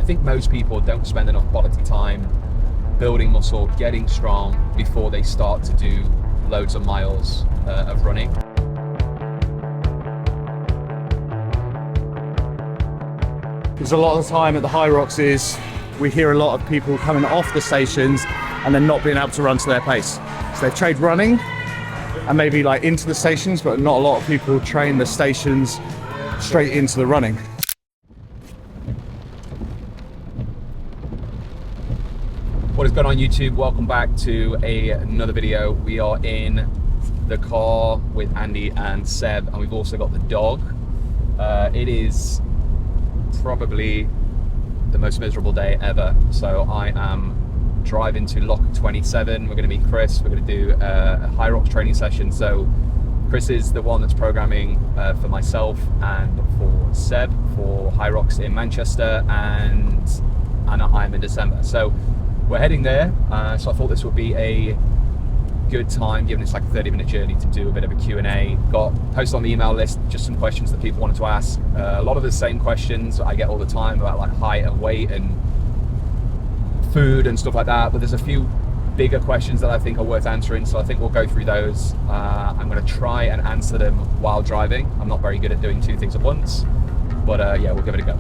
think most people don't spend enough quality time building muscle, getting strong before they start to do loads of miles of running. Because a lot of the time at the Hyrox is we hear a lot of people coming off the stations and then not being able to run to their pace. So they've trained running and maybe like into the stations, but not a lot of people train the stations straight into the running. What is going on YouTube? Welcome back to another video. We are in the car with Andy and Seb, and we've also got the dog. It is probably the most miserable day ever. So I am driving to Lock 27. We're going to meet Chris. We're going to do a Hyrox training session. So Chris is the one that's programming for myself and for Seb for Hyrox in Manchester and Anaheim in December. So we're heading there. So I thought this would be a good time, given it's like a 30-minute journey, to do a bit of a Q&A. Got posted on the email list just some questions that people wanted to ask. A lot of the same questions I get all the time about like height and weight and food and stuff like that, but there's a few bigger questions that I think are worth answering, so I think we'll go through those. I'm going to try and answer them while driving. I'm not very good at doing two things at once, but yeah, we'll give it a go.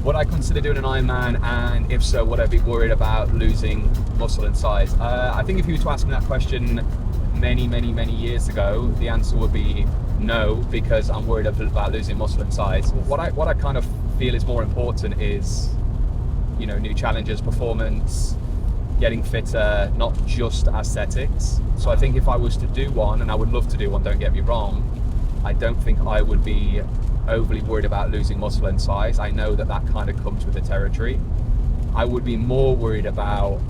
Would I consider doing an Ironman, and if so, would I be worried about losing muscle and size? I think if you were to ask me that question many years ago, the answer would be no, because I'm worried about losing muscle and size. What I kind of feel is more important is, you know, new challenges, performance, getting fitter, not just aesthetics. So I think if I was to do one, and I would love to do one, don't get me wrong, I don't think I would be overly worried about losing muscle and size. I know that kind of comes with the territory. I would be more worried about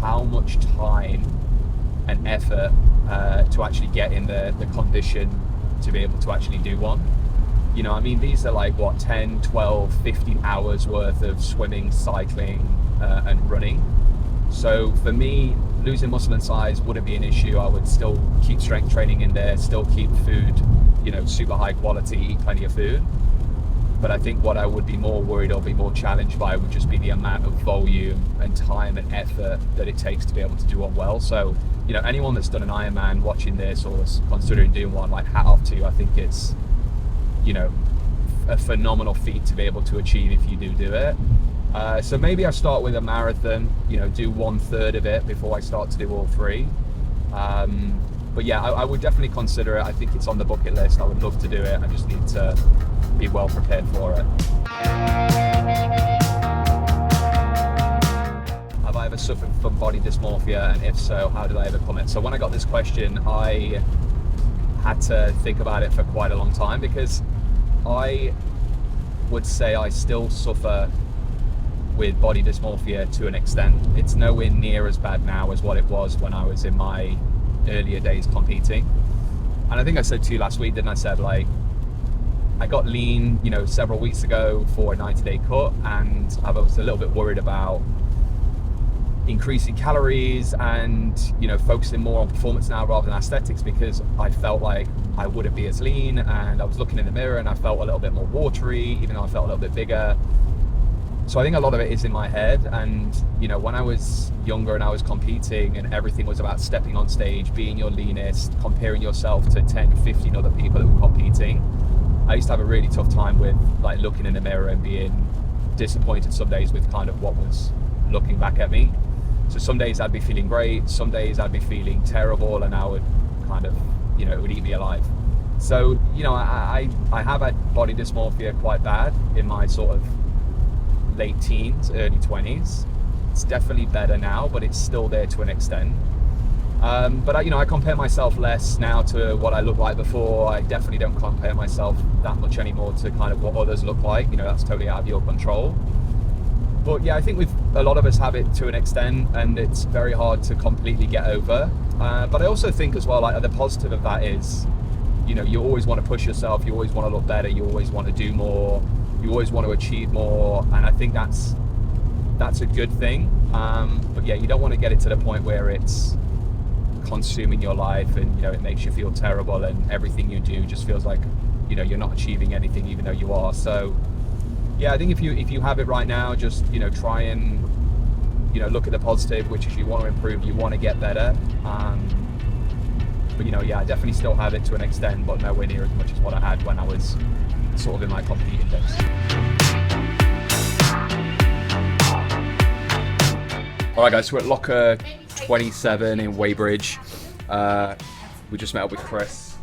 how much time and effort to actually get in the condition to be able to actually do one. You know, I mean, these are like what, 10, 12, 15 hours worth of swimming, cycling and running. So for me, losing muscle and size wouldn't be an issue. I would still keep strength training in there, still keep food, you know, super high quality, eat plenty of food. But I think what I would be more worried or be more challenged by would just be the amount of volume and time and effort that it takes to be able to do one well. So, you know, anyone that's done an Ironman watching this or is considering doing one, like, hat off to you. I think it's, you know, a phenomenal feat to be able to achieve if you do it. So maybe I start with a marathon, you know, do 1/3 of it before I start to do all three. But yeah, I would definitely consider it. I think it's on the bucket list. I would love to do it. I just need to be well prepared for it. Have I ever suffered from body dysmorphia, and if so, how did I overcome it? So when I got this question, I had to think about it for quite a long time, because I would say I still suffer with body dysmorphia to an extent. It's nowhere near as bad now as what it was when I was in my earlier days competing. And I think I said to you last week, didn't I? Said, like, I got lean, you know, several weeks ago for a 90-day cut, and I was a little bit worried about increasing calories and, you know, focusing more on performance now rather than aesthetics, because I felt like I wouldn't be as lean, and I was looking in the mirror and I felt a little bit more watery, even though I felt a little bit bigger. So I think a lot of it is in my head. And, you know, when I was younger and I was competing and everything was about stepping on stage, being your leanest, comparing yourself to 10, 15 other people that were competing, I used to have a really tough time with, like, looking in the mirror and being disappointed some days with kind of what was looking back at me. So some days I'd be feeling great, some days I'd be feeling terrible, and I would kind of, you know, it would eat me alive. So, you know, I have had body dysmorphia quite bad in my sort of late teens, early 20s. It's definitely better now, but it's still there to an extent. But you know, I compare myself less now to what I looked like before. I definitely don't compare myself that much anymore to kind of what others look like. You know, that's totally out of your control. But yeah, I think a lot of us have it to an extent, and it's very hard to completely get over. But I also think as well, like, the positive of that is, you know, you always want to push yourself, you always want to look better, you always want to do more, you always want to achieve more, and I think that's a good thing. But yeah, you don't want to get it to the point where it's consuming your life, and it makes you feel terrible, and everything you do just feels like you're not achieving anything even though you are. So yeah, I think if you have it right now, just try and look at the positive, which is you want to improve, you want to get better. But yeah, I definitely still have it to an extent, but nowhere near as much as what I had when I was sort of in my competing days. All right, guys, so we're at locker 27 in Weybridge. We just met up with Chris.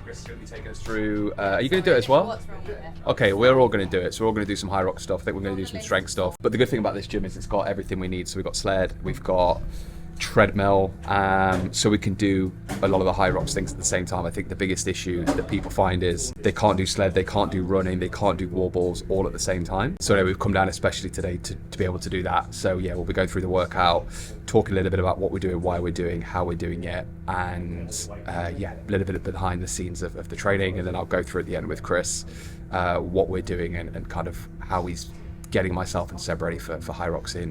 Chris is going to be taking us through. Are you going to do it as well? What's wrong with it? Okay, we're all going to do it. So we're all going to do some Hyrox stuff. I think we're going to do some strength stuff. But the good thing about this gym is it's got everything we need. So we've got sled, we've got treadmill, so we can do a lot of the Hyrox things at the same time. I think the biggest issue that people find is they can't do sled, they can't do running, they can't do wall balls all at the same time. So anyway, we've come down especially today to be able to do that. So yeah, we'll be going through the workout, talking a little bit about what we're doing, why we're doing, how we're doing it, and yeah, a little bit behind the scenes of the training, and then I'll go through at the end with Chris what we're doing and kind of how he's getting myself and Seb ready for Hyrox in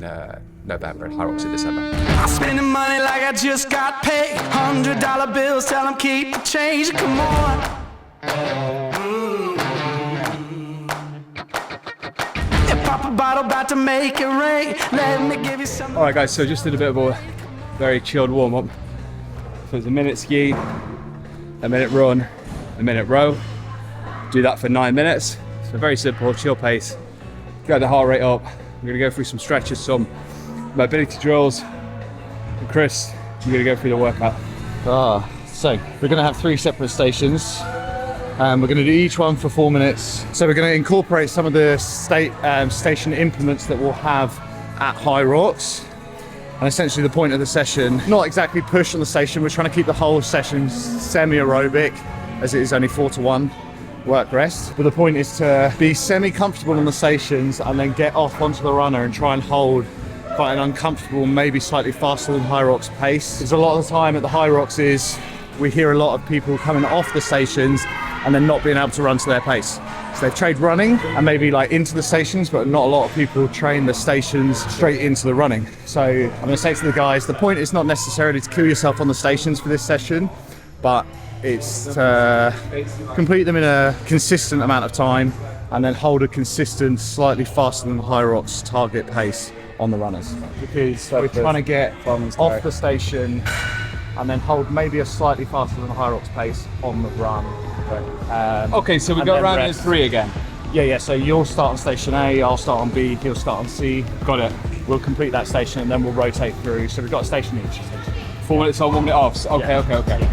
November and Hyrox in December. I'm spending money like I just got paid. $100 bills, tell them keep the change. Come on. Pop a bottle, about to make it rain. Let me give you some. All right, guys, so just did a bit of a very chilled warm up. So it's a minute ski, a minute run, a minute row. Do that for 9 minutes. So very simple, chill pace. Get the heart rate up. We're gonna go through some stretches, some mobility drills. And Chris, you're gonna go through the workout. So we're gonna have 3 separate stations. We're gonna do each one for 4 minutes. So we're gonna incorporate some of the station implements that we'll have at Hyrox. And essentially the point of the session, not exactly push on the station, we're trying to keep the whole session semi-aerobic, as it is only 4-to-1. Work rest, but the point is to be semi-comfortable on the stations and then get off onto the runner and try and hold quite an uncomfortable, maybe slightly faster than Hyrox pace. Because a lot of the time at the Hyrox is we hear a lot of people coming off the stations and then not being able to run to their pace. So they've trained running and maybe like into the stations, but not a lot of people train the stations straight into the running. So I'm going to say to the guys, the point is not necessarily to kill yourself on the stations for this session, but it's to complete them in a consistent amount of time and then hold a consistent, slightly faster than the Hyrox target pace on the runners. Because we're trying to get off the station and then hold maybe a slightly faster than the Hyrox pace on the run. Okay, so we go round in 3 again. Yeah, so you'll start on station A, I'll start on B, he'll start on C. Got it. We'll complete that station and then we'll rotate through. So we've got a station each. 4 minutes on, 1 minute off. Okay, Yeah. okay.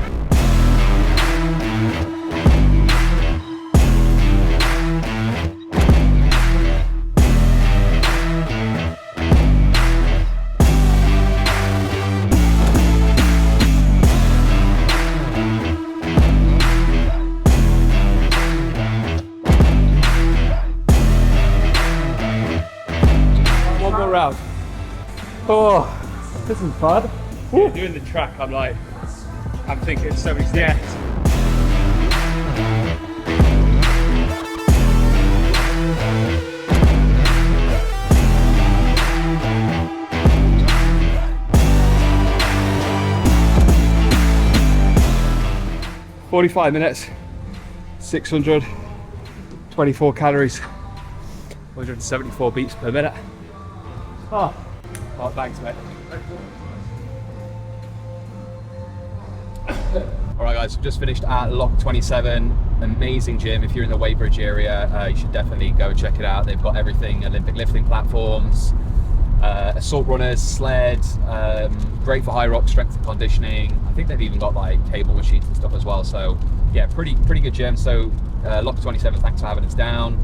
One more round. Oh, this is fun. Yeah, doing the track, I'm thinking so many steps. Yeah. 45 minutes, 624 calories, 174 beats per minute. Oh, thanks, mate. All right, guys, we've just finished at Lock 27. Amazing gym. If you're in the Weybridge area, you should definitely go check it out. They've got everything: Olympic lifting platforms, assault runners, sled, great for Hyrox, strength and conditioning. I think they've even got like cable machines and stuff as well. So yeah, pretty good gym. So Lock 27, thanks for having us down.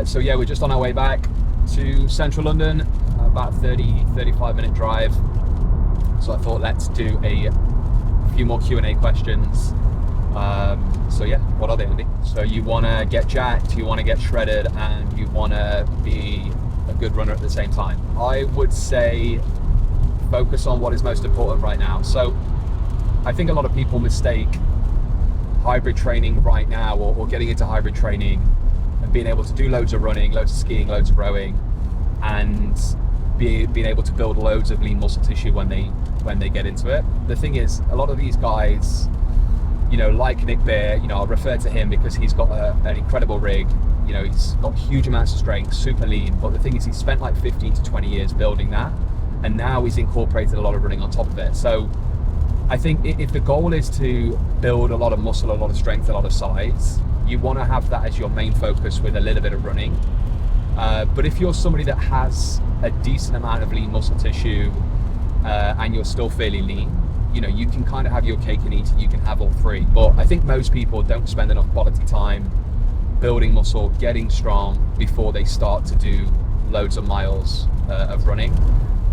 So yeah, we're just on our way back to central London, about 35 minute drive. So I thought let's do a few more Q&A questions. So yeah, what are they, Andy? So you want to get jacked, you want to get shredded, and you want to be a good runner at the same time. I would say focus on what is most important right now. So I think a lot of people mistake hybrid training right now, or getting into hybrid training and being able to do loads of running, loads of skiing, loads of rowing, and being able to build loads of lean muscle tissue when they get into it. The thing is, a lot of these guys, you know, like Nick Bear, you know, I'll refer to him because he's got an incredible rig. You know, he's got huge amounts of strength, super lean. But the thing is, he spent like 15 to 20 years building that, and now he's incorporated a lot of running on top of it. So I think if the goal is to build a lot of muscle, a lot of strength, a lot of size, you want to have that as your main focus with a little bit of running. But if you're somebody that has a decent amount of lean muscle tissue and you're still fairly lean, you know, you can kind of have your cake and eat it. You can have all three. But I think most people don't spend enough quality time building muscle, getting strong before they start to do loads of miles of running.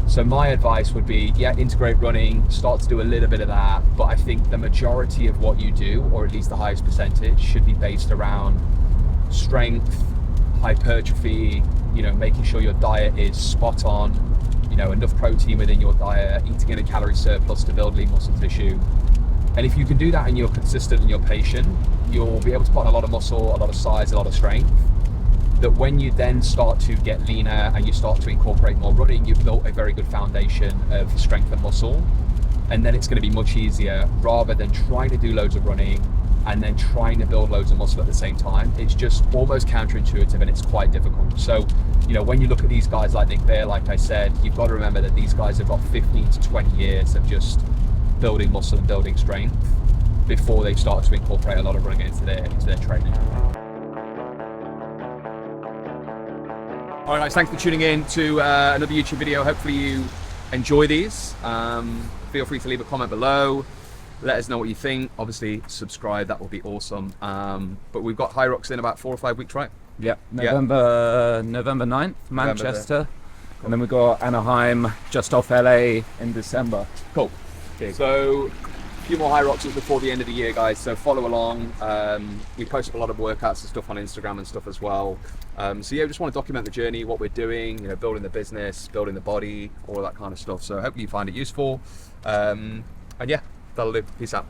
So my advice would be, yeah, integrate running, start to do a little bit of that. But I think the majority of what you do, or at least the highest percentage, should be based around strength, hypertrophy, you know, making sure your diet is spot on, you know, enough protein within your diet, eating in a calorie surplus to build lean muscle tissue. And if you can do that and you're consistent and you're patient, you'll be able to put on a lot of muscle, a lot of size, a lot of strength. That when you then start to get leaner and you start to incorporate more running, you've built a very good foundation of strength and muscle. And then it's going to be much easier, rather than trying to do loads of running and then trying to build loads of muscle at the same time. It's just almost counterintuitive and it's quite difficult. So, you know, when you look at these guys like Nick Bear, like I said, you've got to remember that these guys have got 15 to 20 years of just building muscle and building strength before they start to incorporate a lot of running into their training. All right, guys, thanks for tuning in to another YouTube video. Hopefully you enjoy these. Feel free to leave a comment below. Let us know what you think. Obviously, subscribe. That will be awesome. But we've got Hyrox in about 4 or 5 weeks, right? Yeah, November 9th, Manchester. Cool. And then we got Anaheim, just off LA in December. Cool. Big. So, a few more Hyroxes before the end of the year, guys. So follow along. We post up a lot of workouts and stuff on Instagram and stuff as well. So yeah, we just want to document the journey, what we're doing, you know, building the business, building the body, all of that kind of stuff. So hopefully you find it useful. And yeah, that'll do. Peace out.